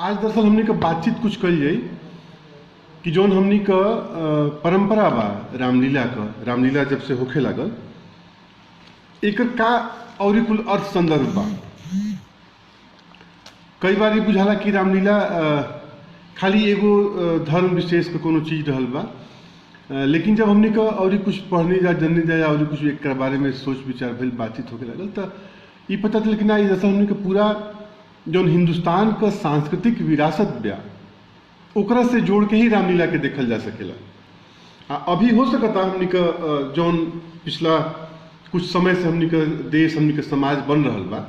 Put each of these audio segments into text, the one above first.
आज दरअसल हमने का बातचीत कुछ कल जाई कि जौन हमनी का परंपरा बा रामलीला जब से होखे लागल एकर का और कुल अर्थ संदर्भ बा। कई बार ये बुझाला कि रामलीला खाली एगो धर्म विशेष के कोनो चीज रहल बा, लेकिन जब हमने का और कुछ पढ़ने जा जानने जा और कुछ एक बारे में सोच विचार भइल बातचीत होके लागल तो ये पता चल कि ना दरअसल हमने का पूरा जौन हिंदुस्तान का सांस्कृतिक विरासत बा ओकरा से जोड़ के ही रामलीला के देखल जा सकेला। अभी हो सकता हमनी का जौन पिछला कुछ समय से हमनी का देश हमनी का समाज बन रहल बा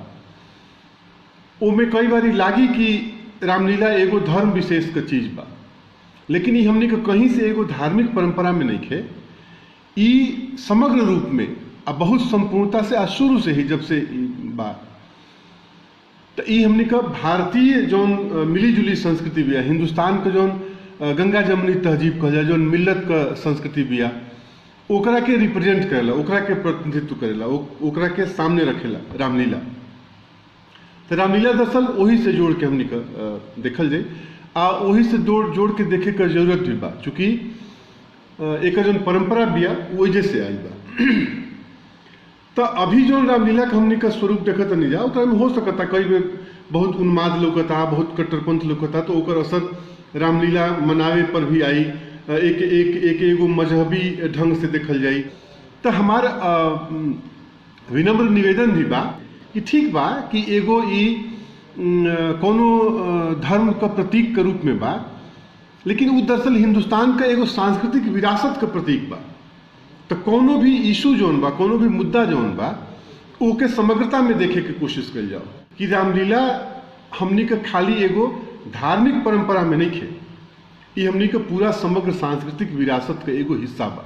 ओमे कई बार लागी कि रामलीला एगो धर्म विशेष का चीज बा, लेकिन ये हमनी का कहीं से एगो धार्मिक परंपरा में नहीं खे। ई समग्र रूप में अब बहुत संपूर्णता से शुरू से ही जब से बा तो ये हमने का भारतीय जौन मिली जुली संस्कृति बिया, हिंदुस्तान का जौन गंगा जमुनी तहजीब कहला जौन मिल्लत का संस्कृति बिया ओकरा के रिप्रेजेंट करेला, ओकरा के प्रतिनिधित्व करेला, ओकरा के सामने रखेला रामलीला। तो रामलीला दरअसल वही से जोड़ के हमने का देखल जाए वही से जोड़ के देखे का जरूरत भी बा, चूँकि एक जौन परंपरा बिया वजह से आई बा। तो अभी जो रामलीला का हमने का स्वरूप देखत नहीं जा ओकरा में हो सकता कई बेर बहुत उन्माद लोकता, बहुत कट्टरपंथ लोकता, तो ओकर असर रामलीला मनावे पर भी आई, एगो मजहबी ढंग से देखल जाई। तो हमार विनम्र निवेदन भी बा कि ठीक बा कि एगो ई कोनो धर्म का प्रतीक के रूप में बा, लेकिन वो दरअसल हिंदुस्तान का एगो सांस्कृतिक विरासत का प्रतीक बा। तो कोनो भी इशू जौन बा, कोनो भी मुद्दा जौन बा ओके समग्रता में देखे के कोशिश कर जाओ कि रामलीला हमनी का खाली एगो धार्मिक परंपरा में नहीं खे, ये हमनी का पूरा समग्र सांस्कृतिक विरासत का एगो हिस्सा बा।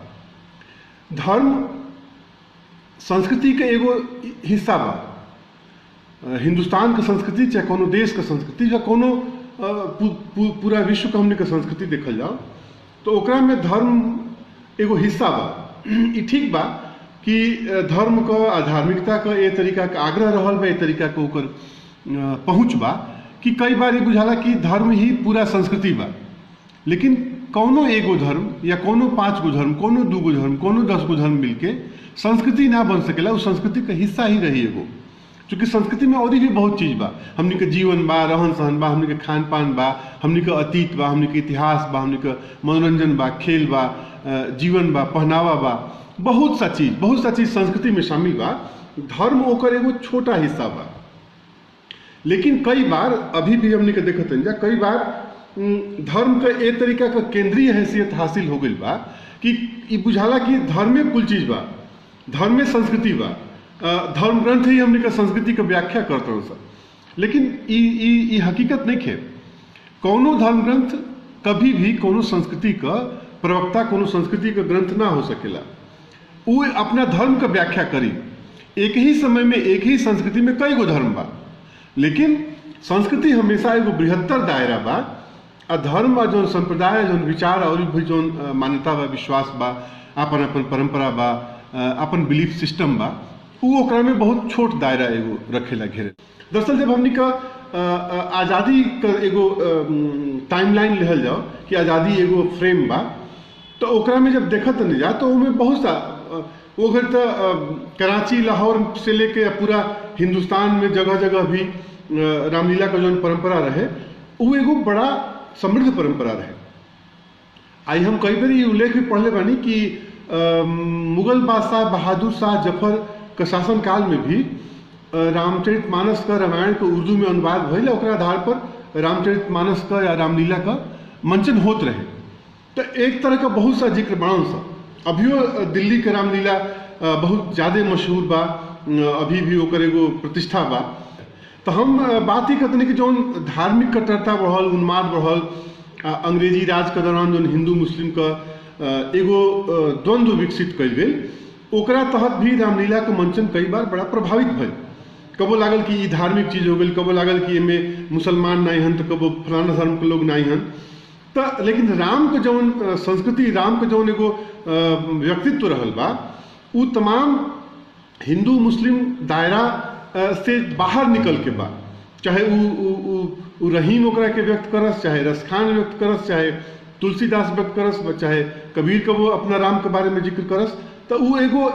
धर्म संस्कृति का एगो हिस्सा बा। हिंदुस्तान का संस्कृति चाहे कोनो देश का संस्कृति चाहे कोनो पूरा विश्व का हमनी का संस्कृति देखल जाओ तो ओकरा में धर्म एगो हिस्सा बा। ये ठीक बा कि धर्म का आधार्मिकता का ये तरीका का आग्रह रहल बा, ये तरीका के ओकर पहुँच बा कि कई बार ये बुझाला कि धर्म ही पूरा संस्कृति बा, लेकिन कोनो एगो धर्म या कोनो 5 गो धर्म, कोनो 2 गो धर्म, कोनो 10 गो धर्म मिलके संस्कृति ना बन सकेला, उस संस्कृति का हिस्सा ही रही एगो। चूँकि संस्कृति में और भी बहुत चीज बा, हमनी के जीवन बा, रहन सहन बा, हमनी के खान पान बा, हमनी का अतीत बा, हमनी के इतिहास बा, हमनी का मनोरंजन बा, खेल बा, जीवन बा, पहनावा बा, बहुत सा चीज संस्कृति में शामिल बा। धर्म ओकर एगो छोटा हिस्सा बा, लेकिन कई बार अभी भी हमने के देखत जा कई बार धर्म का एक तरीका का केंद्रीय हैसियत हासिल हो गई बा कि ई बुझाला कि धर्म में कुल चीज बा, धर्म में संस्कृति बा, धर्म ग्रंथ ही हमने का संस्कृति का व्याख्या करते हैं सब, लेकिन ई हकीकत नहीं है। कोनो धर्म ग्रंथ कभी भी कोनो संस्कृति का प्रवक्ता, कोनो संस्कृति का ग्रंथ ना हो सकेला। वो अपना धर्म का व्याख्या करी, एक ही समय में एक ही संस्कृति में कई गो धर्म बा, लेकिन संस्कृति हमेशा एगो बृहत्तर दायरा बा। धर्म और जो संप्रदाय जो विचार और भी जो मान्यता बा, विश्वास बा, अपन अपन परंपरा बा, अपन बिलीफ सिस्टम बा, वो ओकरा में बहुत छोट दायरा एगो रखेला घेरे। दरअसल जब हमनी का आज़ादी का एगो टाइमलाइन लेहल जाओ कि आज़ादी एगो फ्रेम बा, तो ओकरा में जब देखत नहीं जा तो उनमें बहुत सा वो घर तो कराची लाहौर से लेके पूरा हिंदुस्तान में जगह जगह भी रामलीला का जो परंपरा रहे वो एगो बड़ा समृद्ध परंपरा रहे। आई हम कई बार ये उल्लेख भी पढ़ले बानी कि मुगल बादशाह बहादुर शाह जफर का शासनकाल में भी रामचरितमानस का, रामायण का उर्दू में अनुवाद भइल, ओकरा आधार पर रामचरितमानस का या रामलीला का मंचन होत रहे। तो एक तरह का बहुत सा जिक्र बाण सा अभियो दिल्ली के रामलीला बहुत ज़्यादा मशहूर बा, अभी भी ओकर एगो प्रतिष्ठा बा। तो हम बात ही करते कि जो धार्मिक कट्टरता बढ़ल, उन्माद बढ़ल, अंग्रेजी राज के दौरान जो हिंदू मुस्लिम का एगो द्वंद्व विकसित कल गई, ओकरा तहत भी रामलीला के मंचन कई बार बड़ा प्रभावित भइल। कबो लागल कि ई धार्मिक चीज हो गई, कबो लागल कि इनमें मुसलमान नहीं हन, तो कबो फलाना धर्म के लोग नहीं हन। तो लेकिन राम के जौन संस्कृति, राम के जौन एगो व्यक्तित्व रहल बा, वो तमाम हिंदू मुस्लिम दायरा से बाहर निकल के बा। चाहे उ रहीम ओकरा के व्यक्त करस, चाहे रसखान व्यक्त करस, चाहे तुलसीदास व्यक्त करस, चाहे कबीर कबो अपना राम के बारे में जिक्र करस, तो उ एगो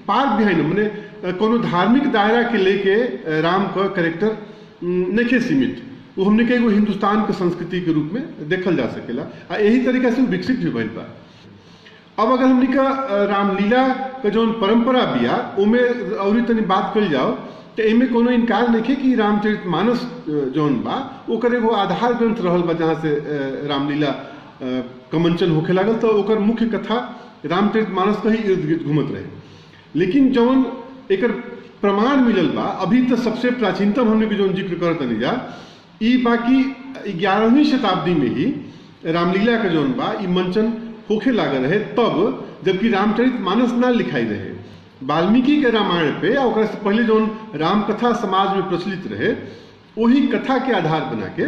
पार भी है न, मने कोनो धार्मिक दायरा के लेके राम का कैरेक्टर नहीं सीमित, वो हमने के एगो हिंदुस्तान के संस्कृति के रूप में देखल जा सकेला, आ यही तरीका से विकसित भी भइल बा। अब अगर हमने का रामलीला का जो परंपरा बिया उमे और तनी बात कल जाओ तो इनमें कोनो इनकार नहीं है कि रामचरितमानस जौन बा ओकर एगो आधार ग्रंथ रहल बा, जहाँ से रामलीला कमंचन होखे लागल, तो ओकर मुख्य कथा रामचरितमानस का ही इर्द गिर्द घूमत रहे। लेकिन जौन एकर प्रमाण मिलल बा अभी तो सबसे प्राचीनतम हमने के जौन जिक्र करत नहीं जा ई बाकी 11वीं शताब्दी में ही रामलीला का जौन बा ई मंचन होखे लागल रहे, तब जबकि रामचरितमानस ना लिखाई रहे। वाल्मीकि के रामायण पे या ओकरा से पहले जौन रामकथा समाज में प्रचलित रहे वही कथा के आधार बना के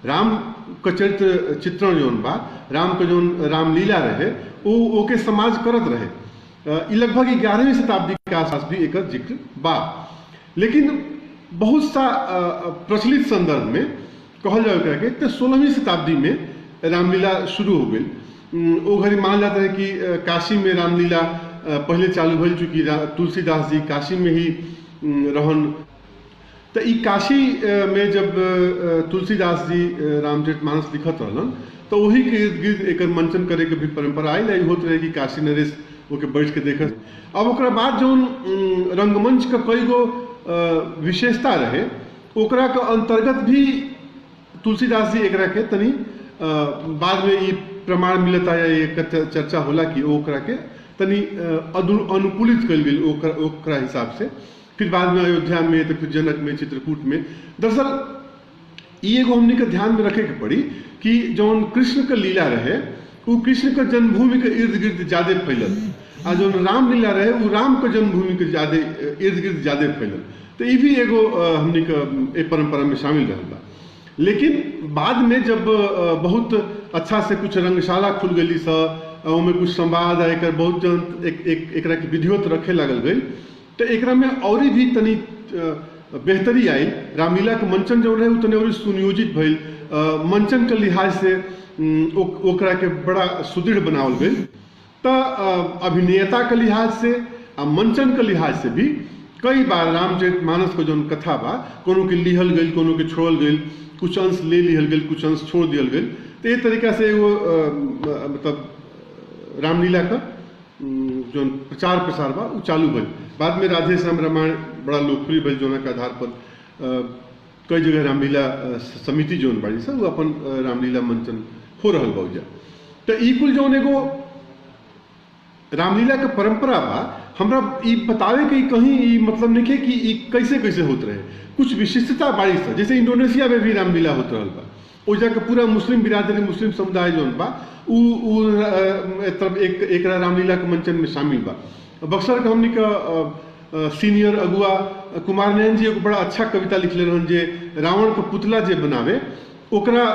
राम का चरित्र चित्रण जौन बा, राम का जौन रामलीला रहे वो ओके समाज करत रहे। लगभग 11वीं शताब्दी के आसपास भी एक जिक्र बा। लेकिन बहुत सा प्रचलित संदर्भ में कहल जाए करके तो 16वीं शताब्दी में रामलीला शुरू हो गई। वो घड़ी मान जाता है कि काशी में रामलीला पहले चालू भइल, चूँकि तुलसीदास जी काशी में ही रहन, तो ई काशी में जब तुलसीदास जी रामचरितमानस लिखत रहलन तो वही के इर्द गिर्द एक मंचन करे के भी परंपरा आई होते रहे कि काशी नरेश ओके बैठ के देखत। अब ओकरा बाद जौन रंगमंच का कई गो विशेषता रहे ओकरा के अंतर्गत भी तुलसीदास जी एकरा के तनी बाद में ये प्रमाण मिलता है, एक चर्चा होला कि ओकरा के तनी अनुकूलित कल गई ओकरा हिसाब से, फिर बाद में अयोध्या में, तो फिर जनक में, चित्रकूट में। दरअसल ये एगो हमने के ध्यान में रखे के पड़ी कि जौन कृष्ण का लीला रहे वो कृष्ण का जन्मभूमि के इर्द गिर्द ज्यादा फैलल, आ जौन रामलीला रहे वो राम का जन्मभूमि के ज्यादा इर्द गिर्द ज्यादा फैलल। तो ये भी एगो हमने के परंपरा में शामिल रहा। लेकिन बाद में जब बहुत अच्छा से कुछ रंगशाला खुल गई में कुछ संवाद आ एक बहुत जन एक विधिवत रखे लागल गई, तो एक में और भी तनी बेहतरी आई। रामलीला के मंचन जो रहे तनी और सुनियोजित भइल, मंचन के लिहाज से ओकरा के बड़ा सुदृढ़ बनावल गई। तो अभिनेता के लिहाज से आ मंचन के लिहाज से भी कई बार रामचरितमानस को जो कथा बा कोनो के लिहल गई, कोनो के छोड़ल गई, कुछ अंश ले लिहल गई, कुछ अंश छोड़ दियल गई। तो ये तरीका से वो मतलब रामलीला का जो प्रचार प्रसार बा वो चालू भइल। बाद में राधे श्याम रामायण बड़ा लोकप्रिय भइल, जोना के आधार पर कई जगह रामलीला समिति जोन बाड़ी सब वो अपन रामलीला मंचन हो रहल बा। तो ई कुल जौन एगो रामलीला के परंपरा बा, हमरा ई बतावे के कहीं ई मतलब नहीं है कि ई कैसे कैसे होत रहे। कुछ विशिष्टता बाड़ी सा, जैसे इंडोनेशिया में भी रामलीला होत रहल बा, ओ जाके पूरा मुस्लिम बिरादरी, मुस्लिम समुदाय जौन बा एक रामलीला के मंचन में शामिल बा। बक्सर के हमनी का सीनियर अगुआ कुमार नयन जी एक बड़ा अच्छा कविता लिखले रहन, जे रावण के पुतला जे बनावे ओकरा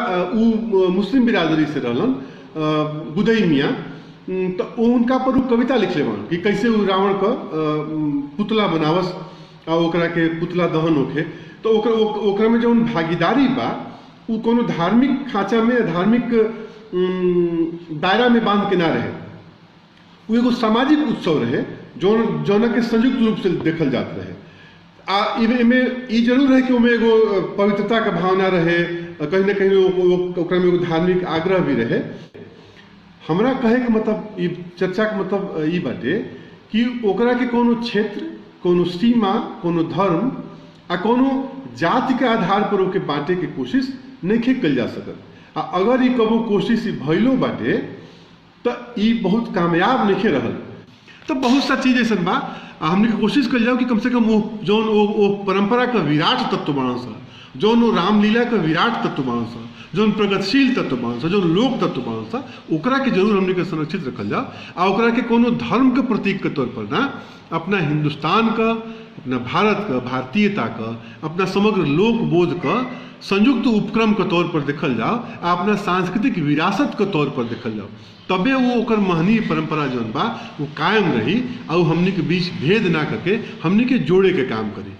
मुस्लिम बिरादरी से रहलन गुदई मियाँ, तो उनका पर कविता लिखले बन कि कैसे वो रावण का पुतला बनावस आ ओकरा के पुतला दहन होखे। तो ओकरा में जो भागीदारी बा वो कोनो धार्मिक खांचा में, धार्मिक दायरा में बांध के ना रहे, वो एगो सामाजिक उत्सव रहे जौन के संयुक्त रूप से देखल जात रहे। इमें ई जरूर है कि उमें एगो पवित्रता का भावना रहे, कहीं ना कहीं ओकरा में एगो धार्मिक आग्रह भी रहे। हमरा कहे के मतलब ई चर्चा के मतलब ई बाटे कि ओकरा के कोनो क्षेत्र, कोनो सीमा, कोनो धर्म आ कोनो जाति के आधार पर ओके बांटे के कोशिश नहीं कल जा सकत। आ अगर ई कबो कोशिश भइलो बाटे तो ई बहुत कामयाब नहीं रहल। तो बहुत सा चीज ऐसा बा हमने कोशिश कर जाओ कि कम से कम जौन वो परंपरा का विराट तत्व बना सा, जौन वो रामलीला का विराट तत्व बना सा, जौन प्रगतिशील तत्व बना सा, जौन लोक तत्व बना सा, ओकरा के जरूर हमने के संरक्षित रखल जाओ। आ ओकरा के कोनो धर्म के प्रतीक के तौर पर ना, अपना हिंदुस्तान का, अपना भारत का, भारतीयता का, अपना समग्र लोक बोध का संयुक्त उपक्रम के तौर पर देखल जाओ, अपना सांस्कृतिक विरासत के तौर पर देखल जाओ, तबे वो ओकर महनीय परंपरा जौन बा वो कायम रही और हमनी के बीच भेद ना करके हमनी के जोड़े के काम करी।